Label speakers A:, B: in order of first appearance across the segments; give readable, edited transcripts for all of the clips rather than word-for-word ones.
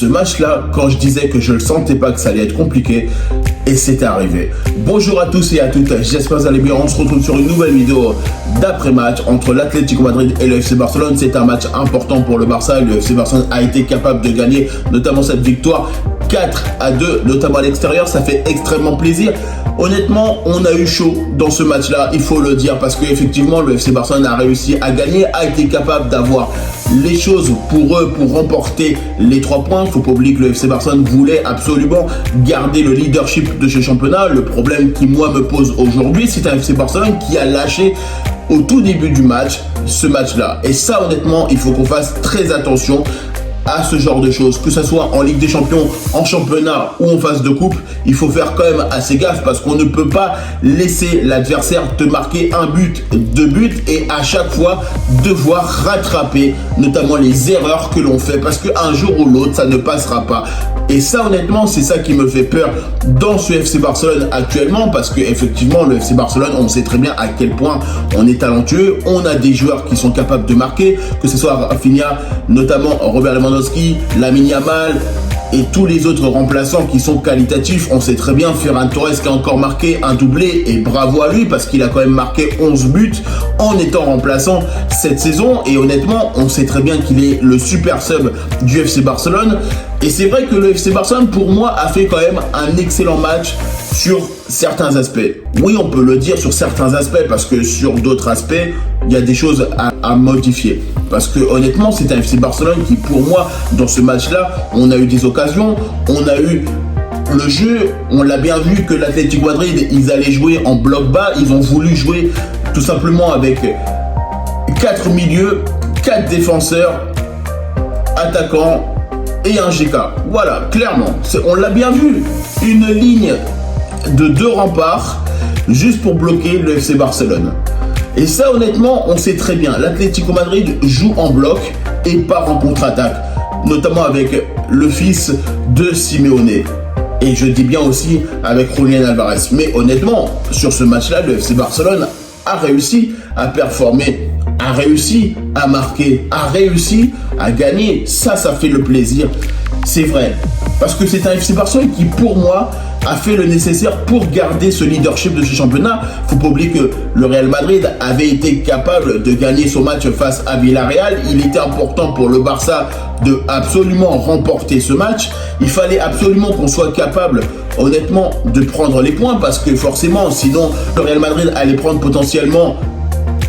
A: ce match-là, quand je disais que je ne sentais pas que ça allait être compliqué, et c'est arrivé. Bonjour à tous et à toutes, j'espère que vous allez bien. On se retrouve sur une nouvelle vidéo d'après-match entre l'Atlético Madrid et le FC Barcelone. C'est un match important pour le Barça. Le FC Barcelone a été capable de gagner, notamment cette victoire 4-2, notamment à l'extérieur. Ça fait extrêmement plaisir. Honnêtement, on a eu chaud dans ce match-là, il faut le dire, parce qu'effectivement, le FC Barcelone a réussi à gagner, a été capable d'avoir les choses pour eux, pour remporter les 3 points. Il ne faut pas oublier que le FC Barcelone voulait absolument garder le leadership de ce championnat. Le problème qui, moi, me pose aujourd'hui, c'est un FC Barcelone qui a lâché au tout début du match, ce match-là. Et ça, honnêtement, il faut qu'on fasse très attention à ce genre de choses, que ce soit en Ligue des Champions, en championnat ou en phase de coupe. Il faut faire quand même assez gaffe parce qu'on ne peut pas laisser l'adversaire te marquer un but, 2 buts et à chaque fois devoir rattraper notamment les erreurs que l'on fait parce qu'un jour ou l'autre ça ne passera pas. Et ça, honnêtement, c'est ça qui me fait peur dans ce FC Barcelone actuellement parce que effectivement le FC Barcelone, on sait très bien à quel point on est talentueux. On a des joueurs qui sont capables de marquer, que ce soit Rafinha, notamment Robert Lewandowski, Lamine Yamal et tous les autres remplaçants qui sont qualitatifs. On sait très bien Ferran Torres qui a encore marqué un doublé et bravo à lui parce qu'il a quand même marqué 11 buts en étant remplaçant cette saison. Et honnêtement, on sait très bien qu'il est le super sub du FC Barcelone. Et c'est vrai que le FC Barcelone, pour moi, a fait quand même un excellent match sur certains aspects. Oui, on peut le dire sur certains aspects parce que sur d'autres aspects, il y a des choses à modifier. Parce que honnêtement, c'est un FC Barcelone qui, pour moi, dans ce match-là, on a eu des occasions, on a eu le jeu, on l'a bien vu que l'Atlético Madrid, ils allaient jouer en bloc bas, ils ont voulu jouer tout simplement avec 4 milieux, 4 défenseurs, attaquants et un GK. Voilà, clairement, on l'a bien vu. Une ligne de 2 remparts juste pour bloquer le FC Barcelone. Et ça, honnêtement, on sait très bien. L'Atlético Madrid joue en bloc et part en contre-attaque, notamment avec le fils de Simeone. Et je dis bien aussi avec Julián Álvarez. Mais honnêtement, sur ce match-là, le FC Barcelone a réussi à performer, a réussi à marquer, a réussi à gagner. Ça fait le plaisir. C'est vrai. Parce que c'est un FC Barcelone qui, pour moi, a fait le nécessaire pour garder ce leadership de ce championnat. Il ne faut pas oublier que le Real Madrid avait été capable de gagner son match face à Villarreal. Il était important pour le Barça de absolument remporter ce match. Il fallait absolument qu'on soit capable, honnêtement, de prendre les points parce que forcément, sinon, le Real Madrid allait prendre potentiellement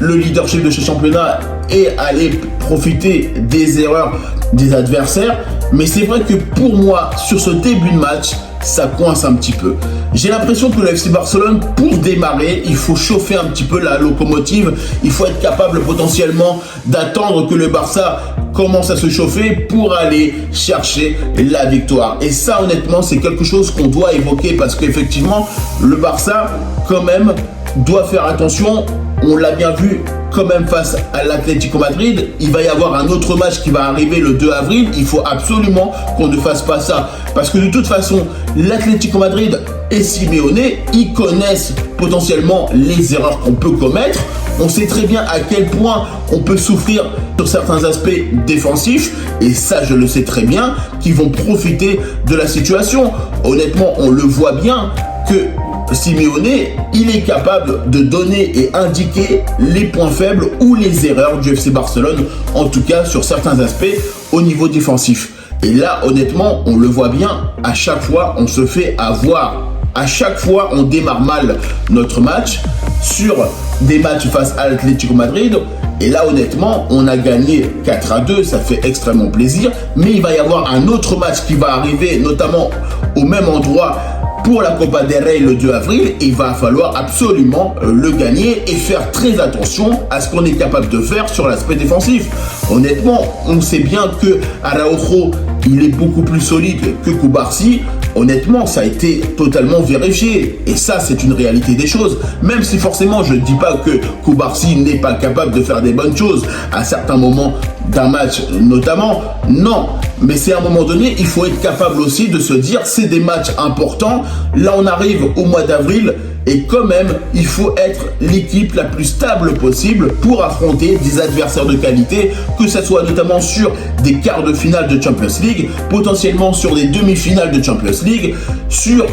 A: le leadership de ce championnat et aller profiter des erreurs des adversaires. Mais c'est vrai que pour moi, sur ce début de match, ça coince un petit peu. J'ai l'impression que le FC Barcelone, pour démarrer, il faut chauffer un petit peu la locomotive. Il faut être capable potentiellement d'attendre que le Barça commence à se chauffer pour aller chercher la victoire. Et ça, honnêtement, c'est quelque chose qu'on doit évoquer parce qu'effectivement, le Barça, quand même, doit faire attention. On l'a bien vu quand même face à l'Atlético Madrid. Il va y avoir un autre match qui va arriver le 2 avril. Il faut absolument qu'on ne fasse pas ça. Parce que de toute façon, l'Atlético Madrid et Simeone, ils connaissent potentiellement les erreurs qu'on peut commettre. On sait très bien à quel point on peut souffrir sur certains aspects défensifs. Et ça, je le sais très bien, qu'ils vont profiter de la situation. Honnêtement, on le voit bien que Simeone, il est capable de donner et indiquer les points faibles ou les erreurs du FC Barcelone, en tout cas sur certains aspects au niveau défensif. Et là, honnêtement, on le voit bien, à chaque fois, on se fait avoir. À chaque fois, on démarre mal notre match sur des matchs face à l'Atlético Madrid. Et là, honnêtement, on a gagné 4-2, ça fait extrêmement plaisir. Mais il va y avoir un autre match qui va arriver, notamment au même endroit, pour la Copa del Rey le 2 avril, il va falloir absolument le gagner et faire très attention à ce qu'on est capable de faire sur l'aspect défensif. Honnêtement, on sait bien que Araujo, il est beaucoup plus solide que Cubarsí. Honnêtement, ça a été totalement vérifié. Et ça, c'est une réalité des choses. Même si forcément, je ne dis pas que Cubarsí n'est pas capable de faire des bonnes choses. À certains moments d'un match notamment, non. Mais c'est à un moment donné, il faut être capable aussi de se dire, c'est des matchs importants. Là, on arrive au mois d'avril et quand même, il faut être l'équipe la plus stable possible pour affronter des adversaires de qualité, que ce soit notamment sur des quarts de finale de Champions League, potentiellement sur des demi-finales de Champions League, sur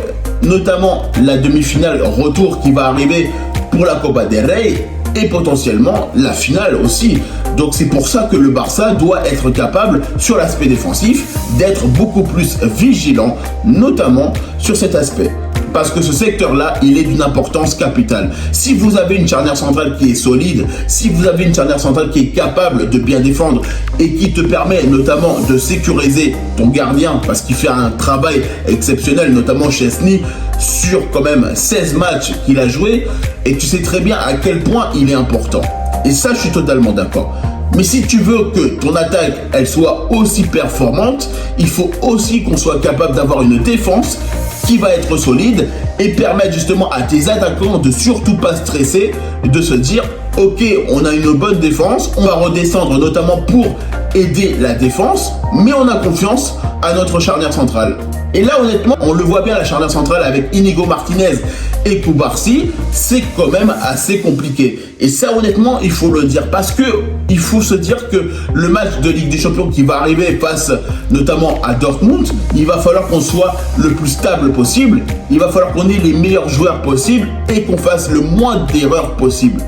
A: notamment la demi-finale retour qui va arriver pour la Copa del Rey et potentiellement la finale aussi. Donc c'est pour ça que le Barça doit être capable sur l'aspect défensif d'être beaucoup plus vigilant, notamment sur cet aspect. Parce que ce secteur-là, il est d'une importance capitale. Si vous avez une charnière centrale qui est solide, si vous avez une charnière centrale qui est capable de bien défendre et qui te permet notamment de sécuriser ton gardien, parce qu'il fait un travail exceptionnel, notamment Chesney, sur quand même 16 matchs qu'il a joué, et tu sais très bien à quel point il est important. Et ça, je suis totalement d'accord. Mais si tu veux que ton attaque, elle soit aussi performante, il faut aussi qu'on soit capable d'avoir une défense qui va être solide et permettre justement à tes attaquants de surtout pas stresser, de se dire ok, on a une bonne défense, on va redescendre notamment pour aider la défense, mais on a confiance à notre charnière centrale. Et là honnêtement, on le voit bien, la charnière centrale avec Inigo Martinez et Cubarsí, c'est quand même assez compliqué. Et ça honnêtement, il faut le dire, parce que il faut se dire que le match de Ligue des Champions qui va arriver face notamment à Dortmund, il va falloir qu'on soit le plus stable possible, il va falloir qu'on ait les meilleurs joueurs possibles et qu'on fasse le moins d'erreurs possible.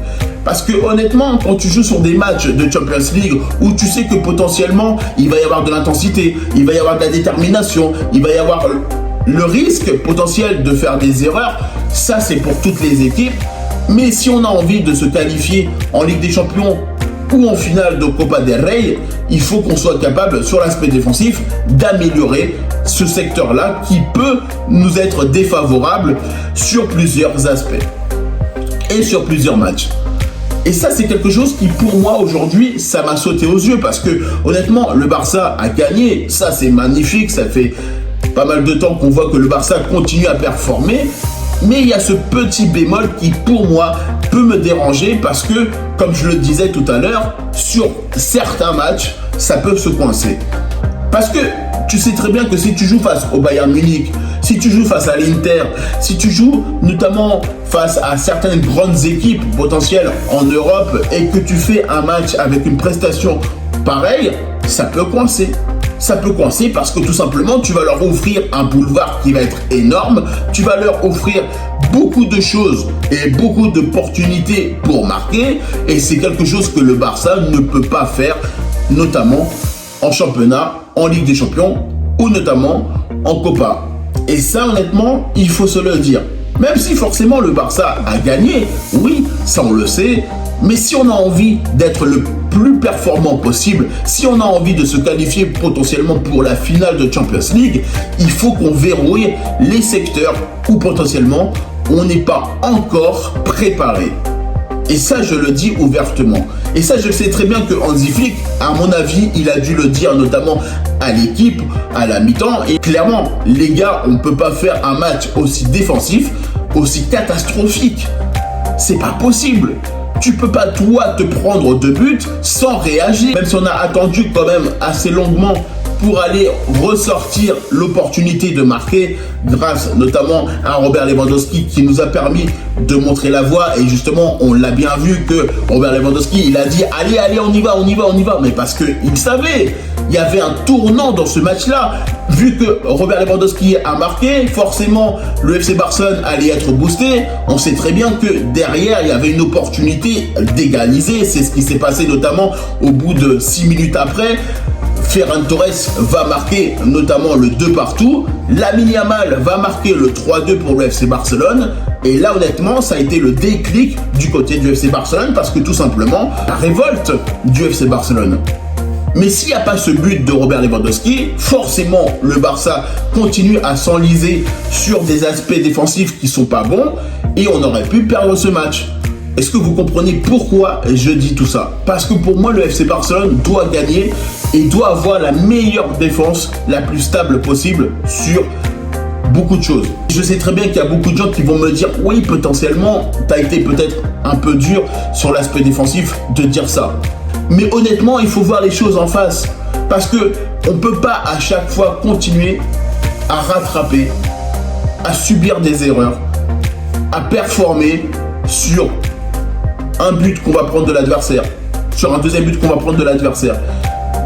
A: Parce que honnêtement, quand tu joues sur des matchs de Champions League où tu sais que potentiellement il va y avoir de l'intensité, il va y avoir de la détermination, il va y avoir le risque potentiel de faire des erreurs, ça c'est pour toutes les équipes. Mais si on a envie de se qualifier en Ligue des Champions ou en finale de Copa del Rey, il faut qu'on soit capable sur l'aspect défensif d'améliorer ce secteur-là qui peut nous être défavorable sur plusieurs aspects et sur plusieurs matchs. Et ça, c'est quelque chose qui, pour moi, aujourd'hui, ça m'a sauté aux yeux parce que, honnêtement, le Barça a gagné. Ça, c'est magnifique. Ça fait pas mal de temps qu'on voit que le Barça continue à performer. Mais il y a ce petit bémol qui, pour moi, peut me déranger parce que, comme je le disais tout à l'heure, sur certains matchs, ça peut se coincer. Parce que tu sais très bien que si tu joues face au Bayern Munich, si tu joues face à l'Inter, si tu joues notamment face à certaines grandes équipes potentielles en Europe et que tu fais un match avec une prestation pareille, ça peut coincer. Ça peut coincer parce que tout simplement, tu vas leur offrir un boulevard qui va être énorme, tu vas leur offrir beaucoup de choses et beaucoup d'opportunités pour marquer et c'est quelque chose que le Barça ne peut pas faire, notamment en championnat, en Ligue des Champions ou notamment en Copa. Et ça, honnêtement, il faut se le dire. Même si forcément le Barça a gagné, oui, ça on le sait, mais si on a envie d'être le plus performant possible, si on a envie de se qualifier potentiellement pour la finale de Champions League, il faut qu'on verrouille les secteurs où potentiellement on n'est pas encore préparé. Et ça, je le dis ouvertement. Et ça, je sais très bien que Hansi Flick, à mon avis, il a dû le dire notamment à l'équipe, à la mi-temps. Et clairement, les gars, on ne peut pas faire un match aussi défensif, aussi catastrophique. C'est pas possible. Tu peux pas, toi, te prendre 2 buts sans réagir. Même si on a attendu quand même assez longuement pour aller ressortir l'opportunité de marquer grâce notamment à Robert Lewandowski qui nous a permis de montrer la voie et justement on l'a bien vu que Robert Lewandowski il a dit allez on y va mais parce que il savait il y avait un tournant dans ce match-là. Vu que Robert Lewandowski a marqué, forcément le FC Barcelone allait être boosté. On sait très bien que derrière il y avait une opportunité d'égaliser. C'est ce qui s'est passé notamment au bout de 6 minutes après. Ferran Torres va marquer notamment le 2 partout. Lamine Yamal va marquer le 3-2 pour le FC Barcelone. Et là, honnêtement, ça a été le déclic du côté du FC Barcelone parce que tout simplement, la révolte du FC Barcelone. Mais s'il n'y a pas ce but de Robert Lewandowski, forcément, le Barça continue à s'enliser sur des aspects défensifs qui ne sont pas bons et on aurait pu perdre ce match. Est-ce que vous comprenez pourquoi je dis tout ça? Parce que pour moi, le FC Barcelone doit gagner et doit avoir la meilleure défense, la plus stable possible sur beaucoup de choses. Je sais très bien qu'il y a beaucoup de gens qui vont me dire oui, potentiellement, tu as été peut-être un peu dur sur l'aspect défensif de dire ça. Mais honnêtement, il faut voir les choses en face. Parce que on ne peut pas à chaque fois continuer à rattraper, à subir des erreurs, à performer sur un but qu'on va prendre de l'adversaire, sur un deuxième but qu'on va prendre de l'adversaire.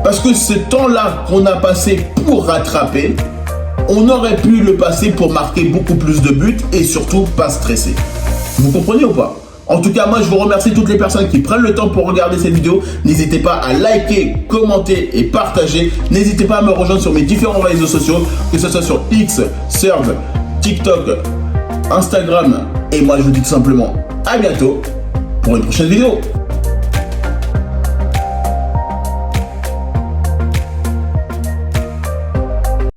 A: Parce que ce temps-là qu'on a passé pour rattraper, on aurait pu le passer pour marquer beaucoup plus de buts et surtout pas stresser. Vous comprenez ou pas? En tout cas, moi, je vous remercie toutes les personnes qui prennent le temps pour regarder cette vidéo. N'hésitez pas à liker, commenter et partager. N'hésitez pas à me rejoindre sur mes différents réseaux sociaux, que ce soit sur X, Serve, TikTok, Instagram. Et moi, je vous dis tout simplement à bientôt pour une prochaine vidéo.